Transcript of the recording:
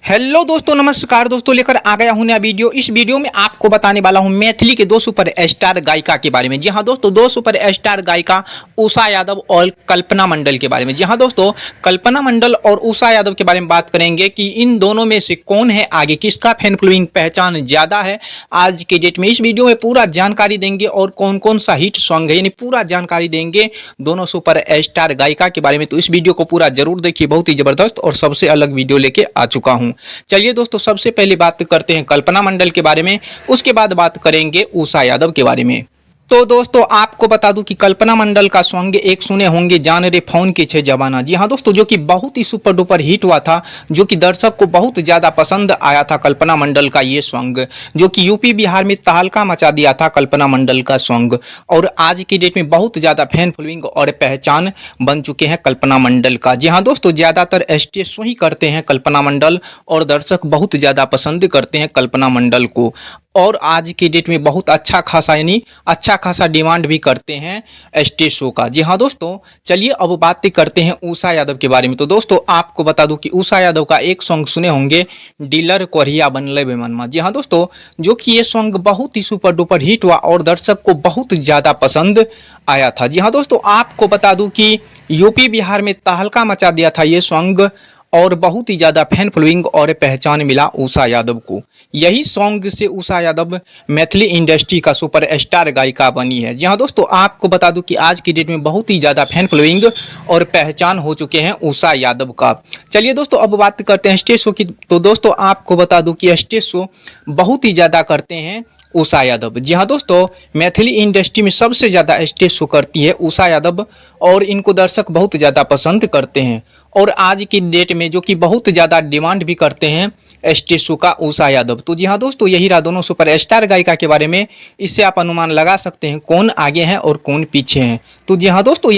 Hello दोस्तों, नमस्कार दोस्तों। लेकर आ गया हूं नया वीडियो। इस वीडियो में आपको बताने वाला हूं मैथिली के दो सुपर स्टार गायिका के बारे में। जी हां दोस्तों, दो सुपर स्टार गायिका उषा यादव और कल्पना मंडल के बारे में। जी हां दोस्तों, कल्पना मंडल और उषा यादव के बारे में बात करेंगे कि इन दोनों में से कौन है आगे, किसका फैन फॉलोइंग पहचान ज्यादा है आज के डेट में। इस वीडियो में पूरा जानकारी देंगे और कौन कौन सा हिट सॉन्ग है, यानी पूरा जानकारी देंगे दोनों सुपर स्टार गायिका के बारे में। तो इस वीडियो को पूरा जरूर देखिए, बहुत ही जबरदस्त और सबसे अलग वीडियो लेके आ चुका हूं। चलिए दोस्तों, सबसे पहले बात करते हैं कल्पना मंडल के बारे में, उसके बाद बात करेंगे उषा यादव के बारे में। तो दोस्तों, आपको बता दूं कि कल्पना मंडल का सॉन्ग एक सुने होंगे, जान रे फोन के छे जवाना। जी हां दोस्तों, जो कि बहुत ही सुपर डुपर हिट हुआ था, जो कि दर्शक को बहुत ज्यादा पसंद आया था कल्पना मंडल का ये सॉन्ग, जो कि यूपी बिहार में तहलका मचा दिया था कल्पना मंडल का सॉन्ग। और आज की डेट में बहुत ज्यादा फैन फॉलोइंग और पहचान बन चुके हैं कल्पना मंडल का। जी हाँ दोस्तों, ज्यादातर स्टेज शो ही करते हैं कल्पना मंडल और दर्शक बहुत ज्यादा पसंद करते हैं कल्पना मंडल को। और आज की डेट में बहुत अच्छा खासा, यानी अच्छा खासा डिमांड भी करते हैं स्टेज शो का। जी हाँ दोस्तों, चलिए अब बात करते हैं उषा यादव के बारे में। तो दोस्तों, आपको बता दूं कि उषा यादव का एक सॉन्ग सुने होंगे, डीलर कोरिया बनले बेमनमा। जी हाँ दोस्तों, जो कि ये सॉन्ग बहुत ही सुपर डुपर हिट हुआ और दर्शक को बहुत ज़्यादा पसंद आया था। जी हाँ दोस्तों, आपको बता दूं कि यूपी बिहार में तहलका मचा दिया था ये सॉन्ग और बहुत ही ज़्यादा फैन फॉलोइंग और पहचान मिला उषा यादव को। यही सॉन्ग से उषा यादव मैथिली इंडस्ट्री का सुपर स्टार गायिका बनी है। जी हाँ दोस्तों, आपको बता दूं कि आज की डेट में बहुत ही ज़्यादा फैन फॉलोइंग और पहचान हो चुके हैं उषा यादव का। चलिए दोस्तों, अब बात करते हैं स्टेज शो की। तो दोस्तों, आपको बता दूं कि स्टेज शो बहुत ही ज़्यादा करते हैं उषा यादव। जी हाँ दोस्तों, मैथिली इंडस्ट्री में सबसे ज़्यादा स्टेज शो करती है उषा यादव और इनको दर्शक बहुत ज़्यादा पसंद करते हैं। और आज की डेट में जो कि बहुत ज़्यादा डिमांड भी करते हैं स्टेज शो का उषा यादव। तो जी हाँ दोस्तों, यही रहा दोनों सुपर स्टार गायिका के बारे में। इससे आप अनुमान लगा सकते हैं कौन आगे हैं और कौन पीछे हैं। तो जी हाँ दोस्तों,